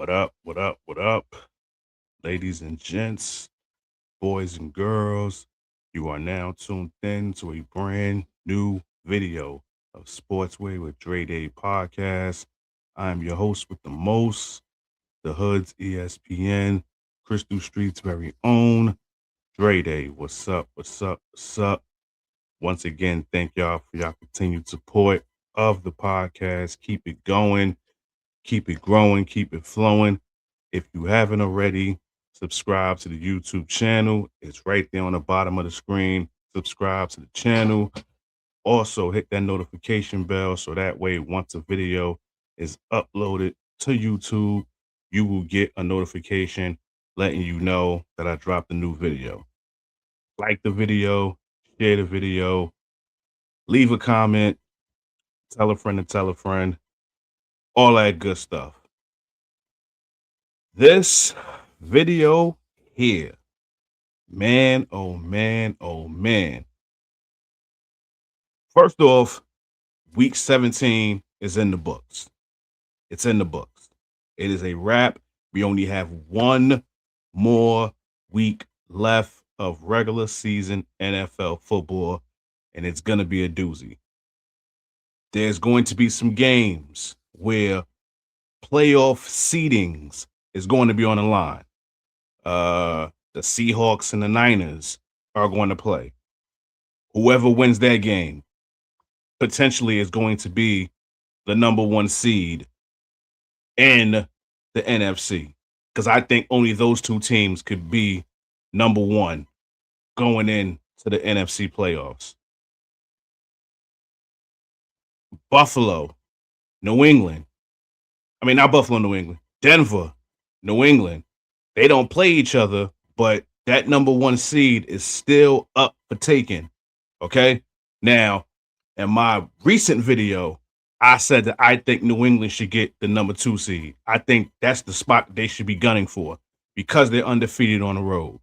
What up? What up? What up? Ladies and gents, boys and girls, you are now tuned in to a brand new video of Sportsway with Dre Day podcast. I am your host with the most, the Hood's ESPN, Crystal Street's very own, Dre Day. What's up? What's up? What's up? Once again, thank y'all for y'all continued support of the podcast. Keep it going, keep it growing, keep it flowing. If you haven't already, subscribe to the YouTube channel. It's right there on the bottom of the screen. Subscribe to the channel. Also, hit that notification bell so that way, once a video is uploaded to YouTube, you will get a notification letting you know that I dropped a new video. Like the video, share the video, leave a comment, tell a friend to tell a friend, all that good stuff. This video here, man, oh man, oh man. First off, week 17 is in the books. It's in the books. It is a wrap. We only have one more week left of regular season NFL football, and it's going to be a doozy. There's going to be some games where playoff seedings is going to be on the line. The Seahawks and the Niners are going to play. Whoever wins that game potentially is going to be the number one seed in the NFC. Because I think only those two teams could be number one going into the NFC playoffs. Buffalo, New England. Not Buffalo, New England. Denver, New England. They don't play each other, but that number one seed is still up for taking. Okay? Now, in my recent video, I said that I think New England should get the number 2 seed. I think that's the spot they should be gunning for because they're undefeated on the road.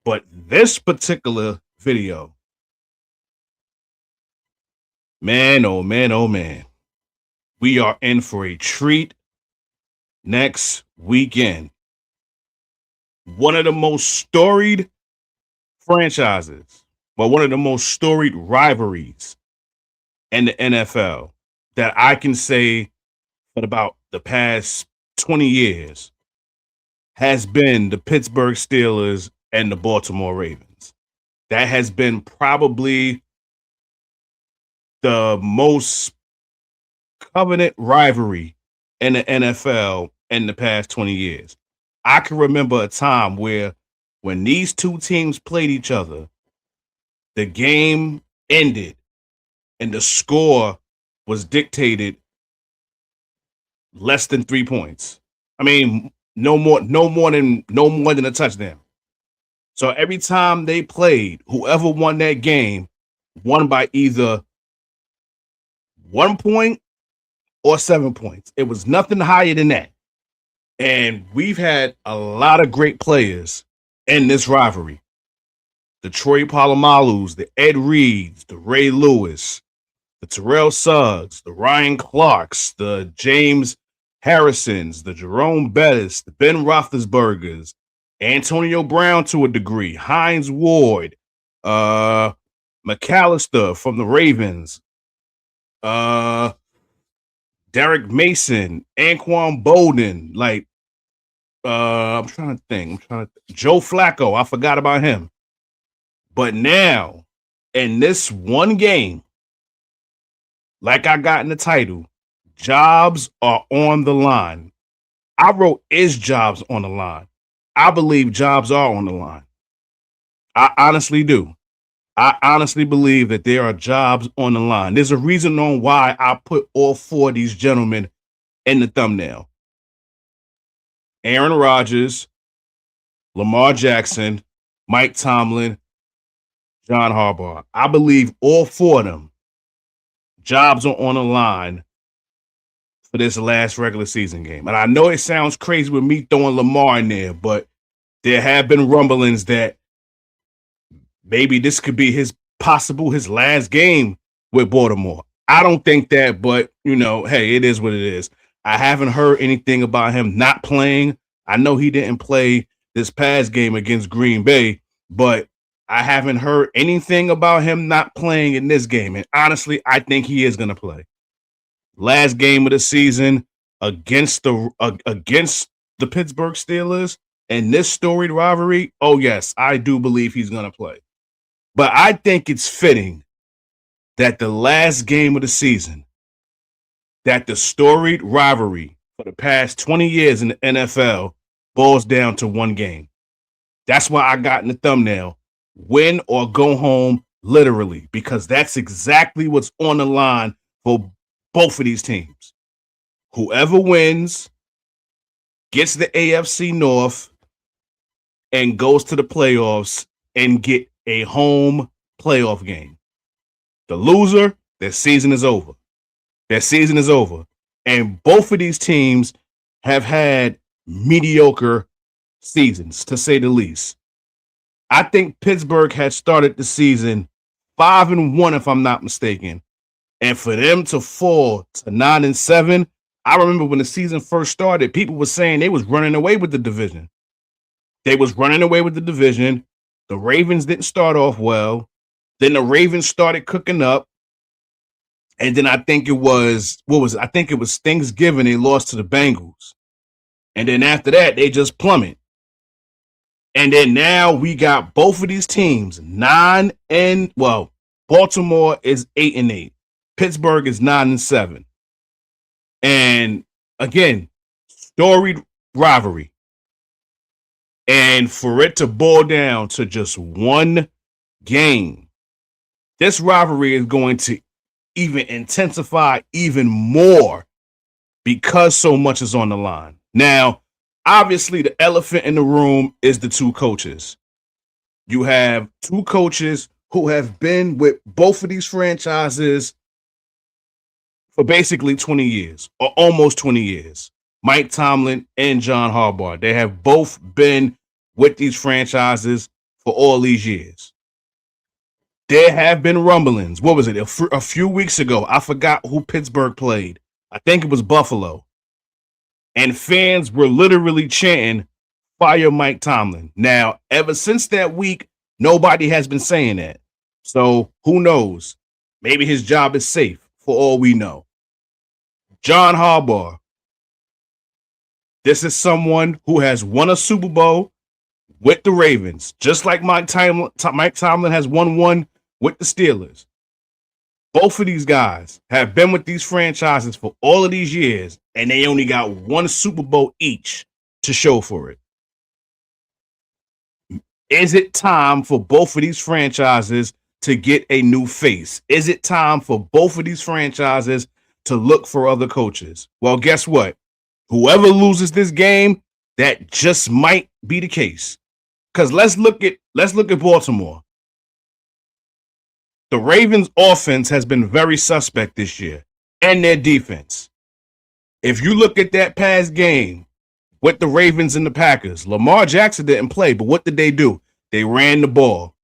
But this particular video, man, oh man, oh man, we are in for a treat next weekend. One of the most storied franchises, but one of the most storied rivalries in the NFL that I can say for about the past 20 years has been the Pittsburgh Steelers and the Baltimore Ravens. That has been probably the most covenant rivalry in the NFL in the past 20 years. I can remember a time where when these two teams played each other, the game ended and the score was dictated less than 3 points. No more than a touchdown. So every time they played, whoever won that game won by either 1 point or 7 points. It was nothing higher than that. And we've had a lot of great players in this rivalry. The Troy Palomalus, the Ed Reeds, the Ray Lewis, the Terrell Suggs, the Ryan Clarks, the James Harrisons, the Jerome Bettis, the Ben Roethlisbergers, Antonio Brown to a degree, Hines Ward, McAllister from the Ravens, Derek Mason, Anquan Bolden, I'm trying to think. Joe Flacco, I forgot about him. But now, in this one game, like I got in the title, jobs are on the line. I wrote, is jobs on the line? I believe jobs are on the line. I honestly do. I honestly believe that there are jobs on the line. There's a reason on why I put all four of these gentlemen in the thumbnail. Aaron Rodgers, Lamar Jackson, Mike Tomlin, John Harbaugh. I believe all four of them jobs are on the line for this last regular season game. And I know it sounds crazy with me throwing Lamar in there, but there have been rumblings that maybe this could be his last game with Baltimore. I don't think that, but hey, it is what it is. I haven't heard anything about him not playing. I know he didn't play this past game against Green Bay, but I haven't heard anything about him not playing in this game. And honestly, I think he is going to play. Last game of the season against the Pittsburgh Steelers and this storied rivalry. Oh yes, I do believe he's going to play. But I think it's fitting that the last game of the season, that the storied rivalry for the past 20 years in the NFL boils down to one game. That's why I got in the thumbnail, win or go home, literally, because that's exactly what's on the line for both of these teams. Whoever wins gets the AFC North and goes to the playoffs and get a home playoff game. The loser, their season is over. Their season is over. And both of these teams have had mediocre seasons, to say the least. I think Pittsburgh had started the season 5-1, if I'm not mistaken. And for them to fall to 9-7, I remember when the season first started, people were saying they was running away with the division. They was running away with the division. The Ravens didn't start off well. Then the Ravens started cooking up. And then I think it was, I think it was Thanksgiving, they lost to the Bengals. And then after that, they just plummeted. And then now we got both of these teams, Baltimore is 8-8. Pittsburgh is 9-7. And again, storied rivalry. And for it to boil down to just one game, this rivalry is going to even intensify even more because so much is on the line. Now, obviously, the elephant in the room is the two coaches. You have two coaches who have been with both of these franchises for basically 20 years or almost 20 years. Mike Tomlin and John Harbaugh. They have both been with these franchises for all these years. There have been rumblings. What was it? A few weeks ago, I forgot who Pittsburgh played. I think it was Buffalo. And fans were literally chanting, "Fire Mike Tomlin." Now, ever since that week, nobody has been saying that. So who knows? Maybe his job is safe for all we know. John Harbaugh. This is someone who has won a Super Bowl with the Ravens, just like Mike Tomlin has won one with the Steelers. Both of these guys have been with these franchises for all of these years, and they only got one Super Bowl each to show for it. Is it time for both of these franchises to get a new face? Is it time for both of these franchises to look for other coaches? Well, guess what? Whoever loses this game, that just might be the case. Because let's look at Baltimore. The Ravens' offense has been very suspect this year, and their defense. If you look at that past game with the Ravens and the Packers, Lamar Jackson didn't play, but what did they do? They ran the ball.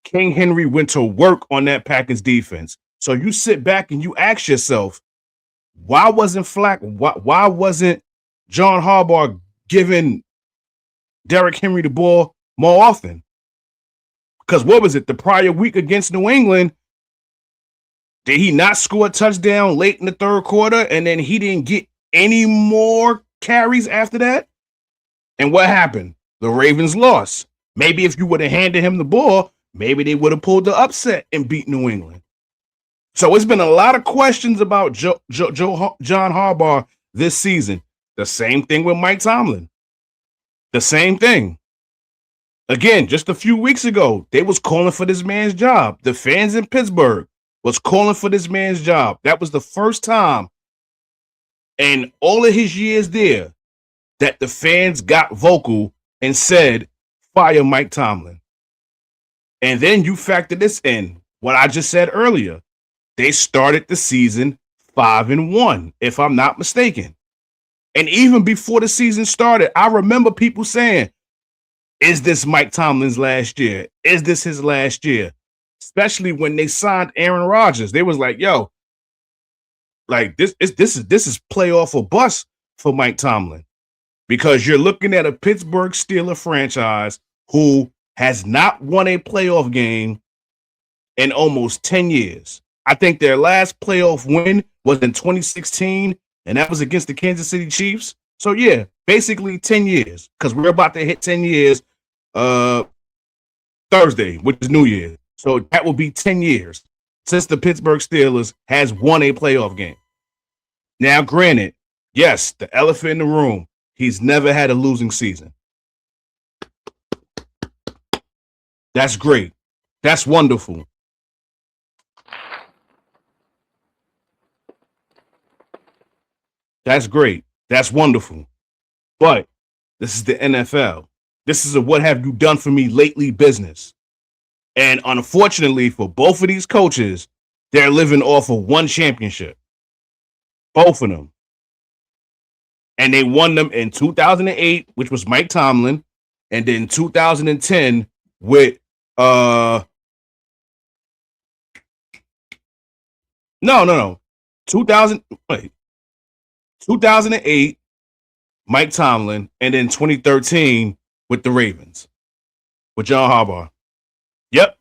King Henry went to work on that Packers defense. So you sit back and you ask yourself, why wasn't John Harbaugh giving Derrick Henry the ball more often? Because what was it? The prior week against New England, did he not score a touchdown late in the third quarter and then he didn't get any more carries after that? And what happened? The Ravens lost. Maybe if you would have handed him the ball, maybe they would have pulled the upset and beat New England. So it's been a lot of questions about John Harbaugh this season. The same thing with Mike Tomlin. The same thing. Again, just a few weeks ago, they was calling for this man's job. The fans in Pittsburgh was calling for this man's job. That was the first time in all of his years there that the fans got vocal and said, "Fire Mike Tomlin." And then you factor this in, what I just said earlier. They started the season 5-1, if I'm not mistaken. And even before the season started, I remember people saying, is this Mike Tomlin's last year? Is this his last year? Especially when they signed Aaron Rodgers. They was like, yo, Like this is playoff or bust for Mike Tomlin, because you're looking at a Pittsburgh Steelers franchise who has not won a playoff game in almost 10 years. I think their last playoff win was in 2016, and that was against the Kansas City Chiefs. So yeah, basically 10 years, because we're about to hit 10 years Thursday, which is New Year's. So that will be 10 years since the Pittsburgh Steelers has won a playoff game. Now, granted, yes, the elephant in the room, he's never had a losing season. That's great. That's wonderful. That's great. That's wonderful. But this is the NFL. This is a what have you done for me lately business. And unfortunately for both of these coaches, they're living off of one championship. Both of them. And they won them in 2008, which was Mike Tomlin, and then 2010 with no. 2008 Mike Tomlin, and then 2013 with the Ravens with John Harbaugh. Yep.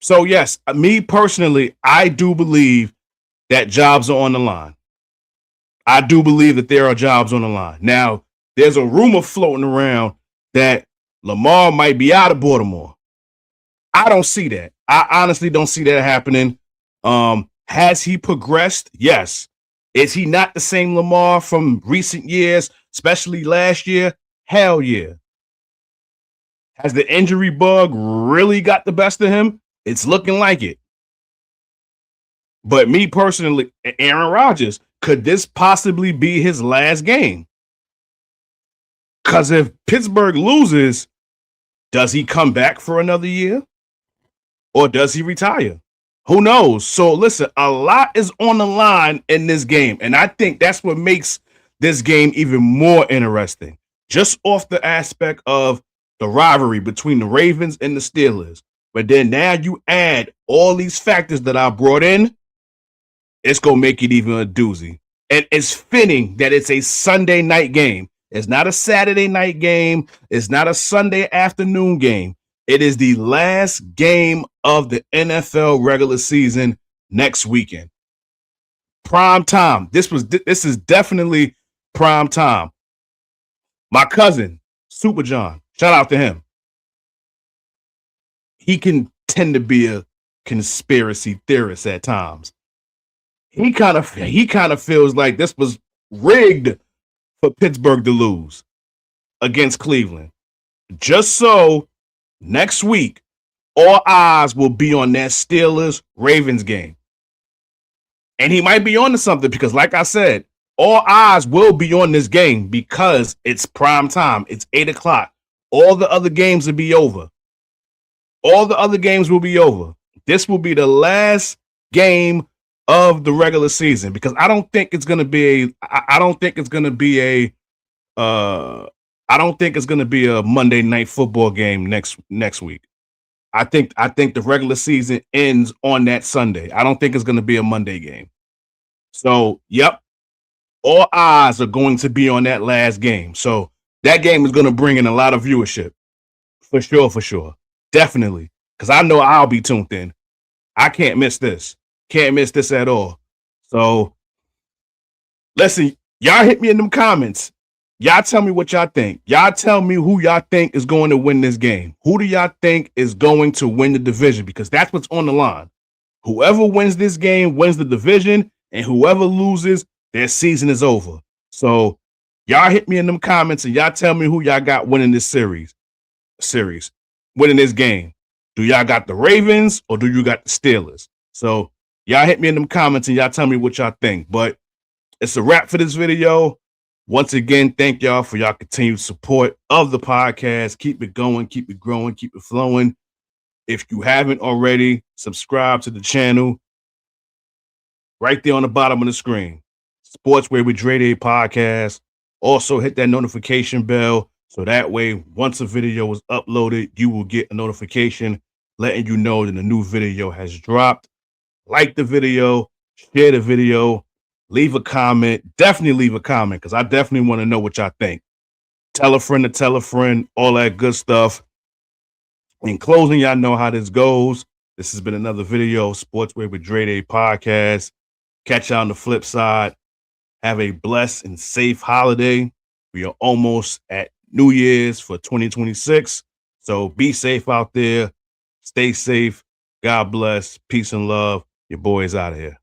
So yes, me personally, I do believe that jobs are on the line. I do believe that there are jobs on the line. Now, there's a rumor floating around that Lamar might be out of Baltimore. I don't see that. I honestly don't see that happening. Has he progressed? Yes. Is he not the same Lamar from recent years, especially last year? Hell yeah. Has the injury bug really got the best of him? It's looking like it. But me personally, Aaron Rodgers, could this possibly be his last game? Because if Pittsburgh loses, does he come back for another year? Or does he retire? Who knows? So listen, a lot is on the line in this game. And I think that's what makes this game even more interesting. Just off the aspect of the rivalry between the Ravens and the Steelers. But then now you add all these factors that I brought in, it's going to make it even a doozy. And it's fitting that it's a Sunday night game. It's not a Saturday night game. It's not a Sunday afternoon game. It is the last game of the NFL regular season next weekend. Prime time. This is definitely prime time. My cousin, Super John, shout out to him. He can tend to be a conspiracy theorist at times. He kind of feels like this was rigged for Pittsburgh to lose against Cleveland. Just so next week, all eyes will be on that Steelers-Ravens game. And he might be on to something because, like I said, all eyes will be on this game because it's prime time. It's 8 o'clock. All the other games will be over. All the other games will be over. This will be the last game of the regular season because I don't think it's going to be a Monday night football game next week. I think the regular season ends on that Sunday. I don't think it's going to be a Monday game. So, yep. All eyes are going to be on that last game. So, that game is going to bring in a lot of viewership. For sure. Definitely. Because I know I'll be tuned in. I can't miss this. Can't miss this at all. So, listen, y'all hit me in them comments. Y'all tell me what y'all think. Y'all tell me who y'all think is going to win this game. Who do y'all think is going to win the division? Because that's what's on the line. Whoever wins this game wins the division, and whoever loses, their season is over. So, y'all hit me in them comments, and y'all tell me who y'all got winning this series, winning this game. Do y'all got the Ravens or do you got the Steelers? So, y'all hit me in them comments, and y'all tell me what y'all think. But it's a wrap for this video. Once again, thank y'all for y'all continued support of the podcast. Keep it going, keep it growing, keep it flowing. If you haven't already, subscribe to the channel right there on the bottom of the screen. Sportsway with Dre Day podcast. Also hit that notification bell so that way once a video is uploaded, you will get a notification letting you know that a new video has dropped. Like the video, share the video, Leave a comment. Definitely leave a comment because I definitely want to know what y'all think. Tell a friend to tell a friend, all that good stuff. In closing, y'all know how this goes. This has been another video of Sportsway with Dre Day podcast. Catch you on the flip side. Have a blessed and safe holiday. We are almost at New Year's for 2026. So be safe out there. Stay safe. God bless. Peace and love. Your boys out of here.